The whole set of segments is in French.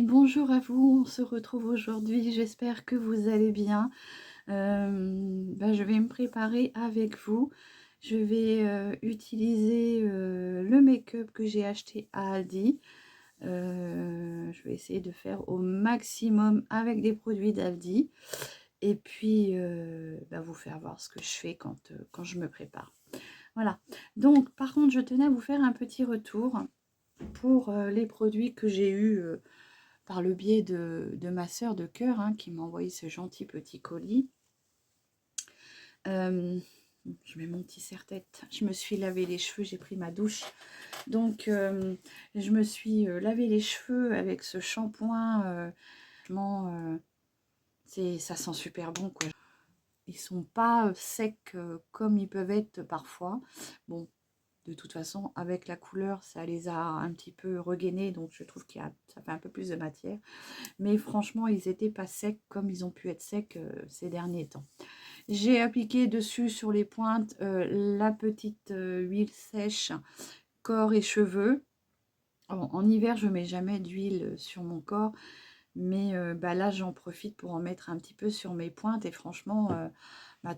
Bonjour à vous, on se retrouve aujourd'hui, j'espère que vous allez bien. Je vais me préparer avec vous. Je vais utiliser le make-up que j'ai acheté à Aldi. Je vais essayer de faire au maximum avec des produits d'Aldi. Et puis, vous faire voir ce que je fais quand je me prépare. Voilà. Donc, par contre, je tenais à vous faire un petit retour pour les produits que j'ai eus par le biais de ma sœur de cœur, hein, qui m'a envoyé ce gentil petit colis. Je mets mon petit serre-tête. Je me suis lavé les cheveux, j'ai pris ma douche. Donc, je me suis lavé les cheveux avec ce shampoing. Ça sent super bon, quoi. Ils sont pas secs comme ils peuvent être parfois. Bon, de toute façon, avec la couleur, ça les a un petit peu regainés. Donc, je trouve ça fait un peu plus de matière. Mais franchement, ils n'étaient pas secs comme ils ont pu être secs ces derniers temps. J'ai appliqué dessus sur les pointes la petite huile sèche corps et cheveux. En hiver, je ne mets jamais d'huile sur mon corps. Mais là, j'en profite pour en mettre un petit peu sur mes pointes. Et franchement,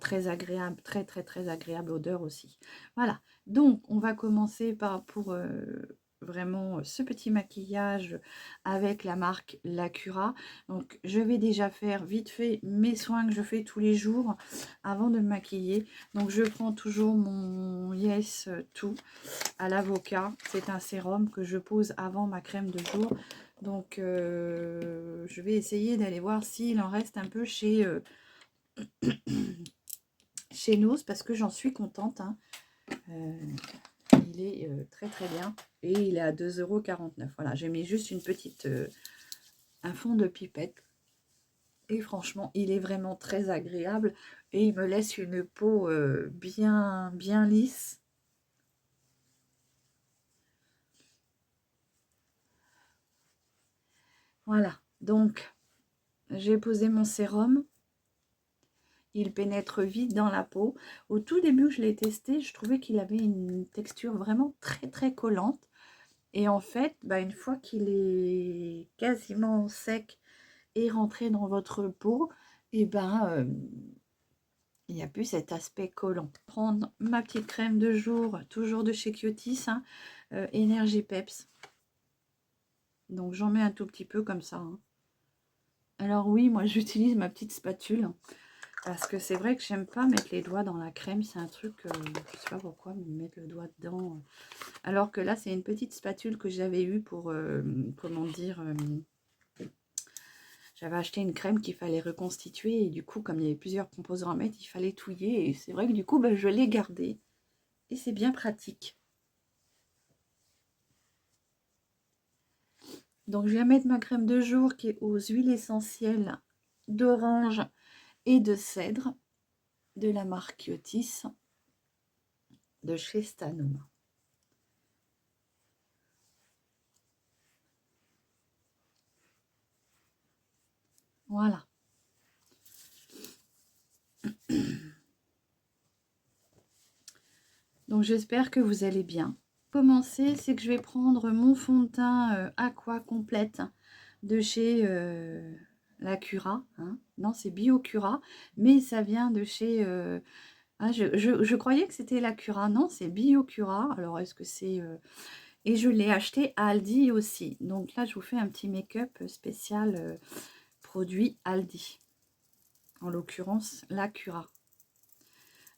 très agréable, très très très agréable odeur aussi. Voilà, donc on va commencer pour vraiment ce petit maquillage avec la marque Lacura. Donc je vais déjà faire vite fait mes soins que je fais tous les jours avant de me maquiller. Donc je prends toujours mon Yes Tout à l'avocat. C'est un sérum que je pose avant ma crème de jour. Donc je vais essayer d'aller voir s'il en reste un peu chez Nose, parce que j'en suis contente, hein. Il est très très bien et il est à 2,49 €. Voilà, j'ai mis juste un fond de pipette et franchement il est vraiment très agréable et il me laisse une peau bien lisse. Voilà, donc j'ai posé mon sérum. Il pénètre vite dans la peau. Au tout début, je l'ai testé, je trouvais qu'il avait une texture vraiment très très collante. Et en fait, une fois qu'il est quasiment sec et rentré dans votre peau, il n'y a plus cet aspect collant. Prendre ma petite crème de jour, toujours de chez Kiotis, hein, Energy Peps. Donc j'en mets un tout petit peu comme ça, hein. Alors oui, moi j'utilise ma petite spatule. Parce que c'est vrai que j'aime pas mettre les doigts dans la crème. C'est un truc, je sais pas pourquoi, mais mettre le doigt dedans. Alors que là, c'est une petite spatule que j'avais eue pour, comment dire, j'avais acheté une crème qu'il fallait reconstituer. Et du coup, comme il y avait plusieurs composants à mettre, il fallait touiller. Et c'est vrai que du coup, je l'ai gardée. Et c'est bien pratique. Donc, je vais mettre ma crème de jour qui est aux huiles essentielles d'orange et de cèdre de la marque Kiotis de chez Stanum. Voilà. Donc j'espère que vous allez bien. Commencer, c'est que je vais prendre mon fond de teint Aqua Complète de chez Lacura, hein. Non, c'est Biocura, mais ça vient de chez... je croyais que c'était Lacura, non, c'est Biocura. Alors est-ce que c'est... Et je l'ai acheté à Aldi aussi. Donc là, je vous fais un petit make-up spécial produit Aldi. En l'occurrence, Lacura.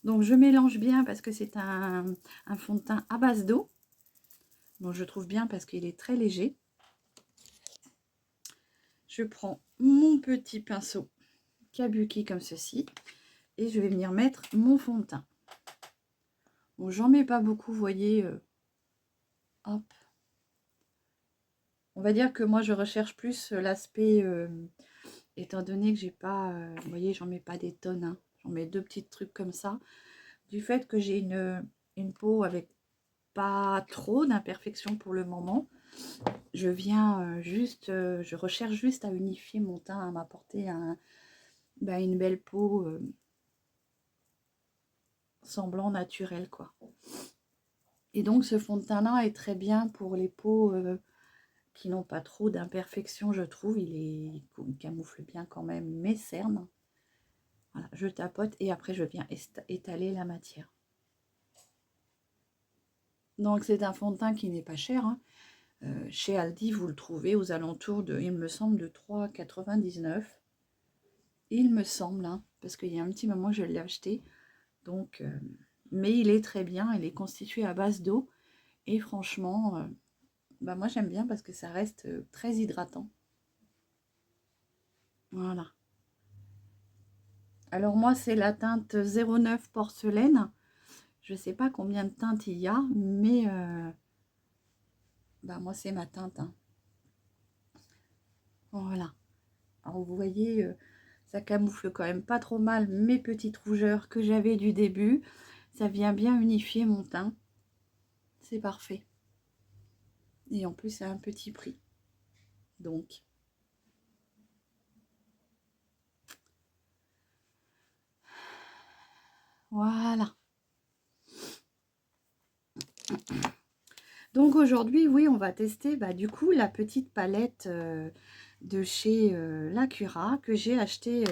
Donc je mélange bien parce que c'est un fond de teint à base d'eau. Donc je trouve bien parce qu'il est très léger. Je prends mon petit pinceau kabuki comme ceci. Et je vais venir mettre mon fond de teint. Bon, j'en mets pas beaucoup, vous voyez. Hop. On va dire que moi je recherche plus l'aspect, étant donné que j'ai pas, vous voyez, j'en mets pas des tonnes, hein. J'en mets 2 petits trucs comme ça. Du fait que j'ai une peau avec pas trop d'imperfections pour le moment, je viens je recherche juste à unifier mon teint, à m'apporter une belle peau semblant naturelle, quoi. Et donc ce fond de teint là est très bien pour les peaux qui n'ont pas trop d'imperfections, je trouve. Il camoufle bien quand même mes cernes. Voilà, je tapote et après je viens étaler la matière. Donc c'est un fond de teint qui n'est pas cher, hein. Chez Aldi, vous le trouvez aux alentours de, il me semble, de 3,99 €. Il me semble, hein, parce qu'il y a un petit moment je l'ai acheté. Donc, mais il est très bien, il est constitué à base d'eau. Et franchement, bah moi j'aime bien parce que ça reste très hydratant. Voilà. Alors moi c'est la teinte 09 porcelaine. Je sais pas combien de teintes il y a, mais bah moi c'est ma teinte, hein. Voilà. Alors vous voyez, ça camoufle quand même pas trop mal mes petites rougeurs que j'avais du début. Ça vient bien unifier mon teint. C'est parfait. Et en plus, c'est un petit prix. Donc, voilà. Donc aujourd'hui, oui, on va tester du coup la petite palette de chez Lacura que j'ai acheté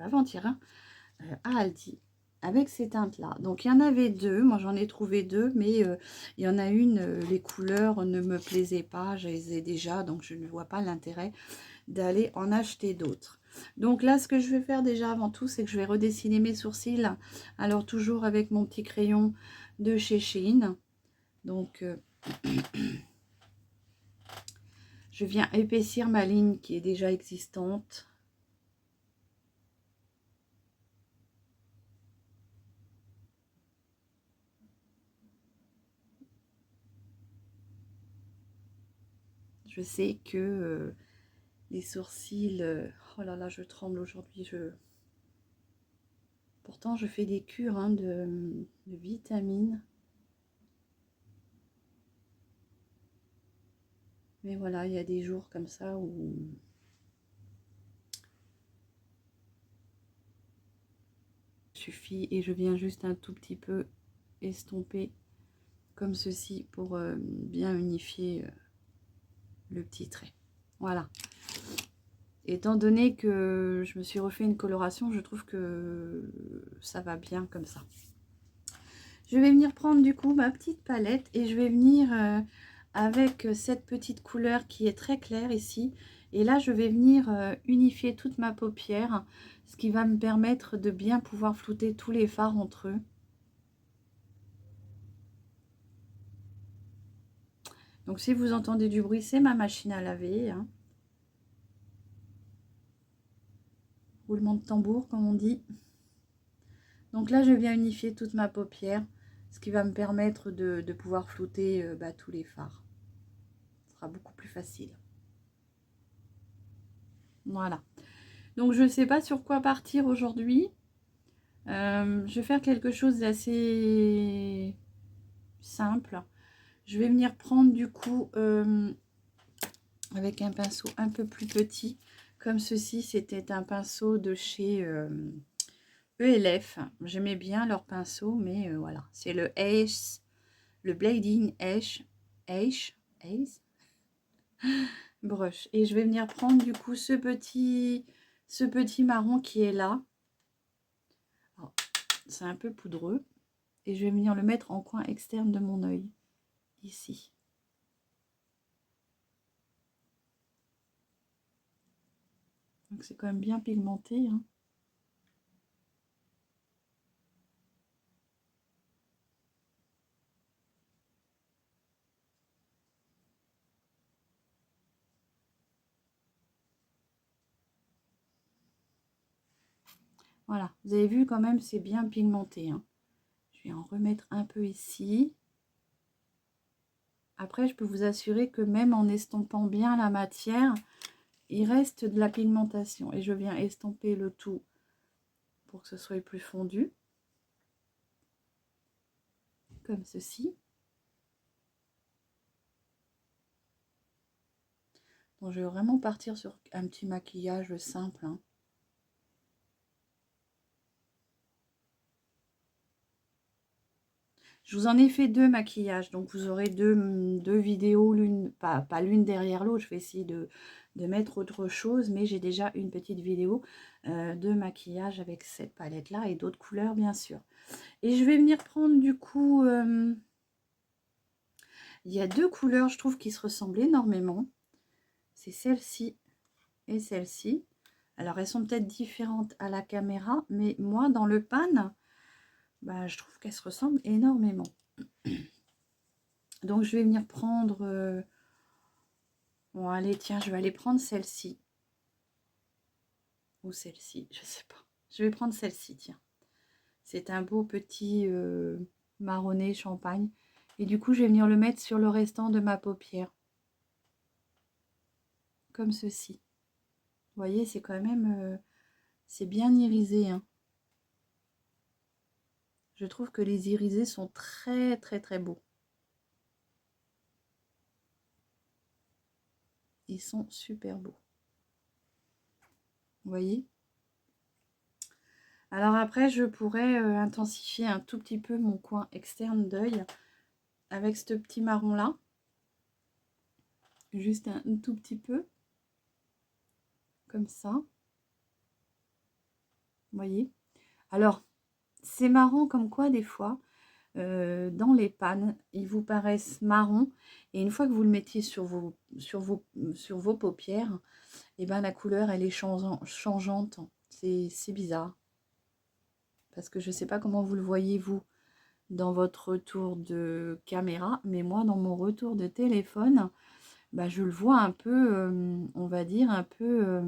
avant-hier, hein, à Aldi, avec ces teintes-là. Donc il y en avait deux, moi j'en ai trouvé deux, mais il y en a une, les couleurs ne me plaisaient pas, je les ai déjà, donc je ne vois pas l'intérêt d'aller en acheter d'autres. Donc là, ce que je vais faire déjà avant tout, c'est que je vais redessiner mes sourcils. Alors toujours avec mon petit crayon de chez Shein. Donc je viens épaissir ma ligne qui est déjà existante. Je sais que les sourcils... oh là là, je tremble aujourd'hui. Pourtant, je fais des cures, hein, de vitamines. Mais voilà, il y a des jours comme ça où... suffit et je viens juste un tout petit peu estomper comme ceci pour bien unifier le petit trait. Voilà. Étant donné que je me suis refait une coloration, je trouve que ça va bien comme ça. Je vais venir prendre du coup ma petite palette et je vais venir avec cette petite couleur qui est très claire ici. Et là, je vais venir unifier toute ma paupière, ce qui va me permettre de bien pouvoir flouter tous les fards entre eux. Donc si vous entendez du bruit, c'est ma machine à laver, hein. Roulement de tambour, comme on dit. Donc là, je viens unifier toute ma paupière, ce qui va me permettre de pouvoir flouter tous les fards. Ce sera beaucoup plus facile. Voilà. Donc, je ne sais pas sur quoi partir aujourd'hui. Je vais faire quelque chose d'assez simple. Je vais venir prendre du coup, avec un pinceau un peu plus petit, comme ceci. C'était un pinceau de chez... ELF, j'aimais bien leur pinceau, mais voilà, c'est le Ace, le Blading Ace Brush. Et je vais venir prendre du coup ce petit marron qui est là. C'est un peu poudreux. Et je vais venir le mettre en coin externe de mon œil, ici. Donc c'est quand même bien pigmenté, hein. Voilà, vous avez vu quand même, c'est bien pigmenté, hein. Je vais en remettre un peu ici. Après, je peux vous assurer que même en estompant bien la matière, il reste de la pigmentation. Et je viens estomper le tout pour que ce soit plus fondu. Comme ceci. Donc, je vais vraiment partir sur un petit maquillage simple, hein. Je vous en ai fait 2 maquillages, donc vous aurez deux vidéos, l'une pas l'une derrière l'autre. Je vais essayer de mettre autre chose, mais j'ai déjà une petite vidéo de maquillage avec cette palette-là et d'autres couleurs, bien sûr. Et je vais venir prendre du coup, il y a 2 couleurs, je trouve, qui se ressemblent énormément. C'est celle-ci et celle-ci. Alors, elles sont peut-être différentes à la caméra, mais moi, dans le pan, bah, je trouve qu'elles se ressemblent énormément. Donc, je vais venir prendre... Bon, allez, tiens, je vais aller prendre celle-ci. Ou celle-ci, je sais pas. Je vais prendre celle-ci, tiens. C'est un beau petit marronné champagne. Et du coup, je vais venir le mettre sur le restant de ma paupière. Comme ceci. Vous voyez, c'est quand même... c'est bien irisé, hein. Je trouve que les irisés sont très, très, très beaux. Ils sont super beaux. Vous voyez? Alors après, je pourrais intensifier un tout petit peu mon coin externe d'œil avec ce petit marron là. Juste un tout petit peu. Comme ça. Vous voyez? Alors, c'est marrant comme quoi des fois, dans les pannes, ils vous paraissent marrons. Et une fois que vous le mettiez sur vos paupières, et ben la couleur, elle est changeante. C'est bizarre. Parce que je ne sais pas comment vous le voyez, vous, dans votre retour de caméra. Mais moi, dans mon retour de téléphone, bah, je le vois un peu, on va dire, un peu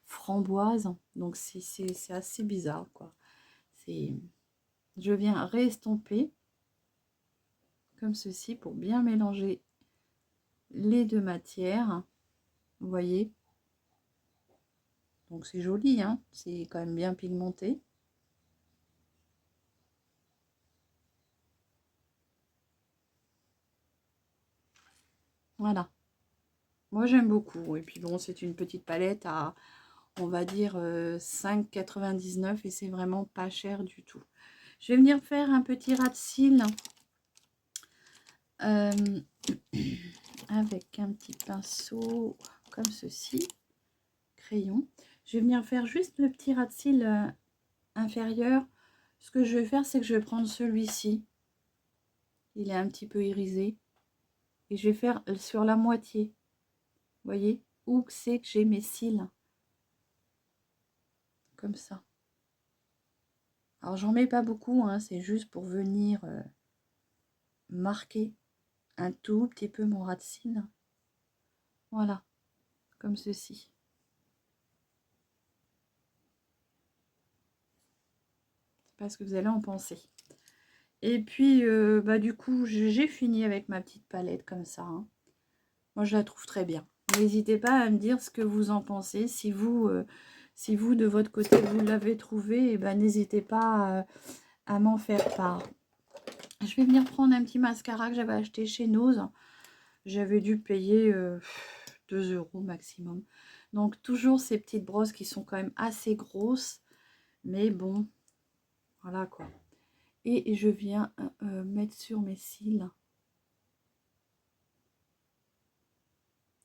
framboise. Donc, c'est assez bizarre, quoi. Je viens réestomper comme ceci pour bien mélanger les 2 matières. Vous voyez? Donc, c'est joli, hein? C'est quand même bien pigmenté. Voilà. Moi, j'aime beaucoup. Et puis, bon, c'est une petite palette à, on va dire, 5,99 et c'est vraiment pas cher du tout. Je vais venir faire un petit ras de cils avec un petit pinceau comme ceci, crayon. Je vais venir faire juste le petit ras de cils inférieur. Ce que je vais faire, c'est que je vais prendre celui-ci. Il est un petit peu irisé. Et je vais faire sur la moitié. Vous voyez? Où c'est que j'ai mes cils. Comme ça. Alors, j'en mets pas beaucoup, hein, c'est juste pour venir marquer un tout petit peu mon ras de cils. Voilà, comme ceci. C'est pas ce que vous allez en penser. Et puis, bah, du coup, j'ai fini avec ma petite palette comme ça, hein. Moi, je la trouve très bien. N'hésitez pas à me dire ce que vous en pensez. Si vous, de votre côté, vous l'avez trouvé, eh ben, n'hésitez pas à m'en faire part. Je vais venir prendre un petit mascara que j'avais acheté chez Nose. J'avais dû payer 2 € maximum. Donc, toujours ces petites brosses qui sont quand même assez grosses. Mais bon, voilà quoi. Et je viens mettre sur mes cils.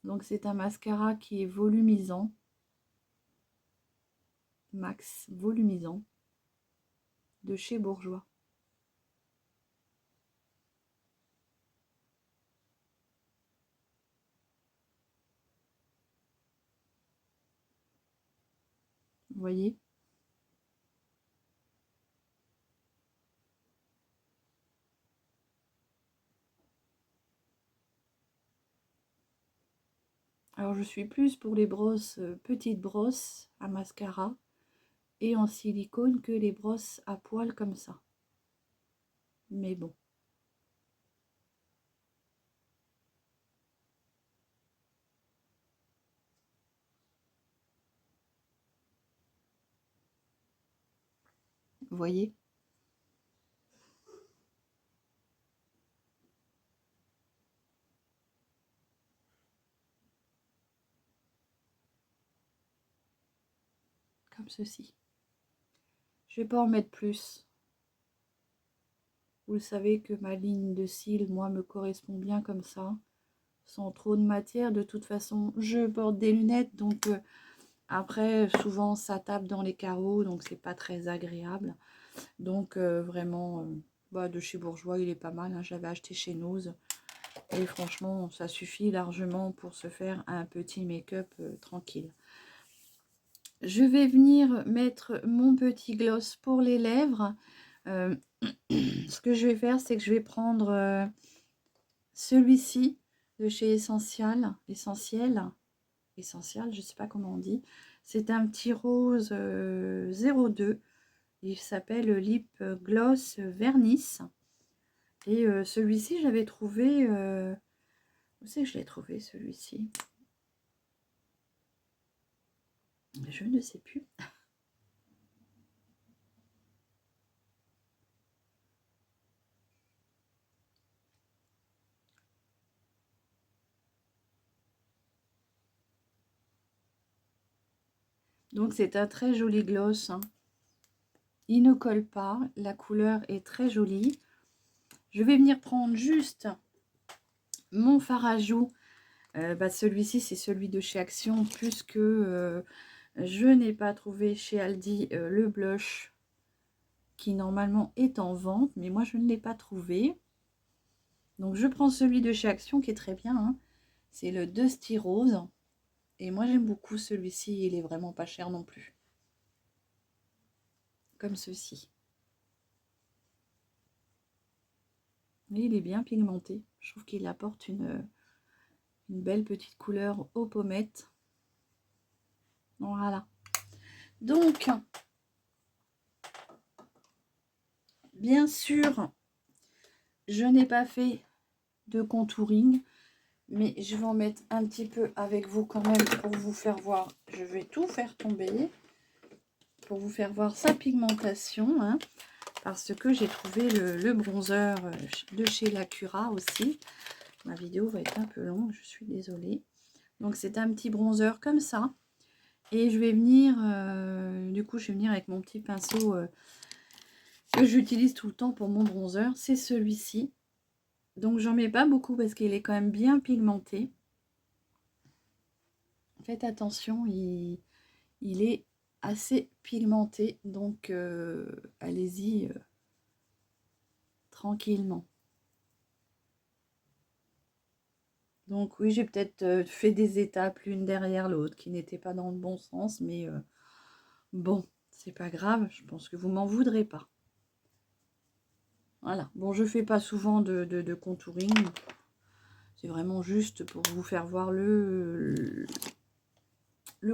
Donc, c'est un mascara qui est volumisant. Max volumisant. De chez Bourjois. Vous voyez? Alors, je suis plus pour les brosses, petites brosses à mascara et en silicone que les brosses à poils comme ça. Mais bon. Vous voyez? Comme ceci. Je vais pas en mettre plus. Vous savez que ma ligne de cils, moi, me correspond bien comme ça, sans trop de matière. De toute façon, je porte des lunettes, donc après, souvent, ça tape dans les carreaux, donc c'est pas très agréable. Donc vraiment, bah, de chez Bourjois, il est pas mal, hein. J'avais acheté chez Nose. Et franchement, ça suffit largement pour se faire un petit make-up tranquille. Je vais venir mettre mon petit gloss pour les lèvres. Ce que je vais faire, c'est que je vais prendre celui-ci de chez Essentiel, je ne sais pas comment on dit. C'est un petit rose 02. Il s'appelle Lip Gloss Vernis. Et celui-ci, j'avais trouvé... où c'est que je l'ai trouvé, celui-ci? Je ne sais plus. Donc c'est un très joli gloss, hein. Il ne colle pas, la couleur est très jolie. Je vais venir prendre juste mon fard à joues. Bah, celui-ci, c'est celui de chez Action, puisque je n'ai pas trouvé chez Aldi le blush qui normalement est en vente, mais moi je ne l'ai pas trouvé. Donc je prends celui de chez Action qui est très bien, hein. C'est le Dusty Rose. Et moi j'aime beaucoup celui-ci, il est vraiment pas cher non plus. Comme ceci. Et il est bien pigmenté. Je trouve qu'il apporte une belle petite couleur aux pommettes. Voilà. Donc, bien sûr, je n'ai pas fait de contouring, mais je vais en mettre un petit peu avec vous quand même pour vous faire voir. Je vais tout faire tomber pour vous faire voir sa pigmentation, hein, parce que j'ai trouvé le bronzer de chez Lacura aussi. Ma vidéo va être un peu longue, je suis désolée. Donc c'est un petit bronzer comme ça. Et je vais venir, du coup je vais venir avec mon petit pinceau que j'utilise tout le temps pour mon bronzer. C'est celui-ci. Donc j'en mets pas beaucoup parce qu'il est quand même bien pigmenté. Faites attention, il est assez pigmenté. Donc allez-y tranquillement. Donc oui, j'ai peut-être fait des étapes l'une derrière l'autre qui n'étaient pas dans le bon sens. Mais bon, c'est pas grave. Je pense que vous m'en voudrez pas. Voilà. Bon, je fais pas souvent de contouring. C'est vraiment juste pour vous faire voir le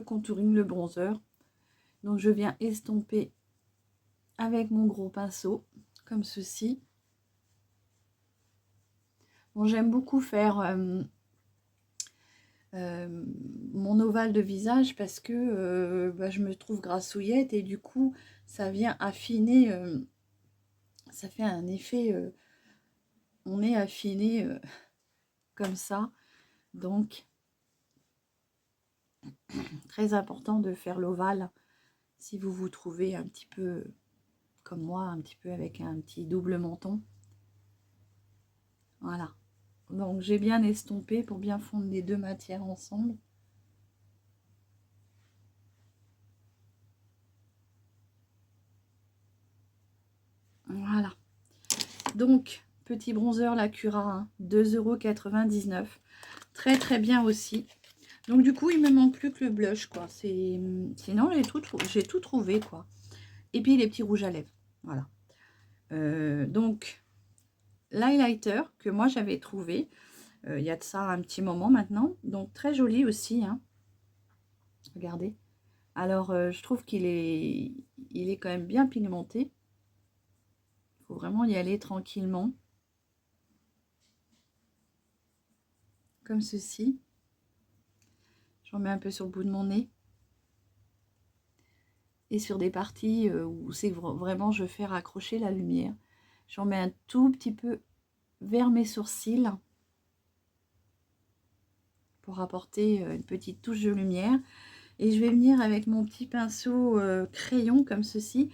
contouring, le bronzer. Donc je viens estomper avec mon gros pinceau, comme ceci. Bon, j'aime beaucoup faire mon ovale de visage parce que bah, je me trouve grassouillette et du coup, ça vient affiner, ça fait un effet, on est affiné comme ça. Donc, très important de faire l'ovale si vous vous trouvez un petit peu comme moi, un petit peu avec un petit double menton. Voilà. Donc j'ai bien estompé pour bien fondre les deux matières ensemble. Voilà. Donc, petit bronzer Lacura, hein, 2,99 €. Très très bien aussi. Donc du coup, il me manque plus que le blush, quoi. Sinon, j'ai tout trouvé, quoi. Et puis les petits rouges à lèvres. Voilà. Donc, l'highlighter que moi j'avais trouvé, il y a de ça un petit moment maintenant. Donc très joli aussi, hein. Regardez. Alors, je trouve il est quand même bien pigmenté. Il faut vraiment y aller tranquillement. Comme ceci. J'en mets un peu sur le bout de mon nez. Et sur des parties où c'est vraiment je fais raccrocher la lumière. J'en mets un tout petit peu vers mes sourcils. Pour apporter une petite touche de lumière. Et je vais venir avec mon petit pinceau crayon comme ceci.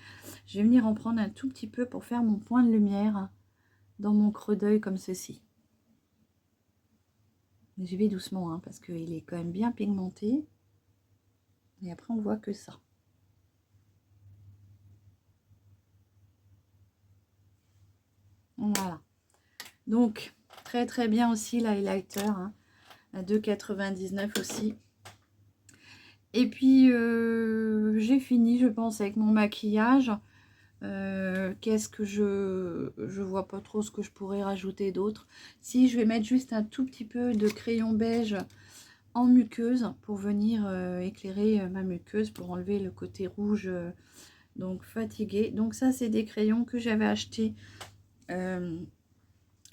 Je vais venir en prendre un tout petit peu pour faire mon point de lumière. dans mon creux d'œil comme ceci. J'y vais doucement hein, parce qu'il est quand même bien pigmenté. Et après on voit que ça. Voilà. Donc très très bien aussi l'highlighter hein, à 2,99 aussi. Et puis j'ai fini je pense avec mon maquillage. Qu'est-ce que je vois pas trop ce que je pourrais rajouter d'autre. Si je vais mettre juste un tout petit peu de crayon beige en muqueuse pour venir éclairer ma muqueuse pour enlever le côté rouge donc fatigué. Donc ça c'est des crayons que j'avais achetés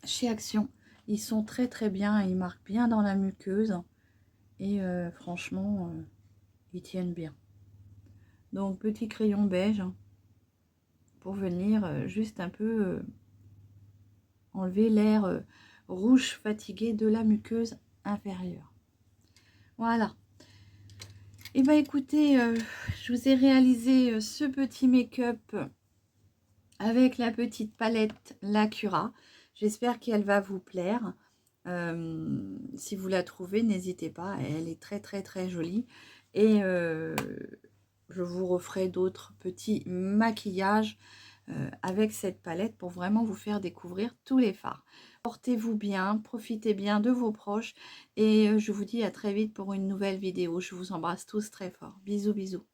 chez Action. Ils sont très très bien, ils marquent bien dans la muqueuse et franchement ils tiennent bien. Donc petit crayon beige pour venir juste un peu enlever l'air rouge fatigué de la muqueuse inférieure. Voilà. Et bah écoutez, je vous ai réalisé ce petit make-up avec la petite palette Lacura. J'espère qu'elle va vous plaire. Si vous la trouvez, n'hésitez pas, elle est très très très jolie. Et je vous referai d'autres petits maquillages avec cette palette pour vraiment vous faire découvrir tous les fards. Portez-vous bien, profitez bien de vos proches et je vous dis à très vite pour une nouvelle vidéo. Je vous embrasse tous très fort. Bisous bisous.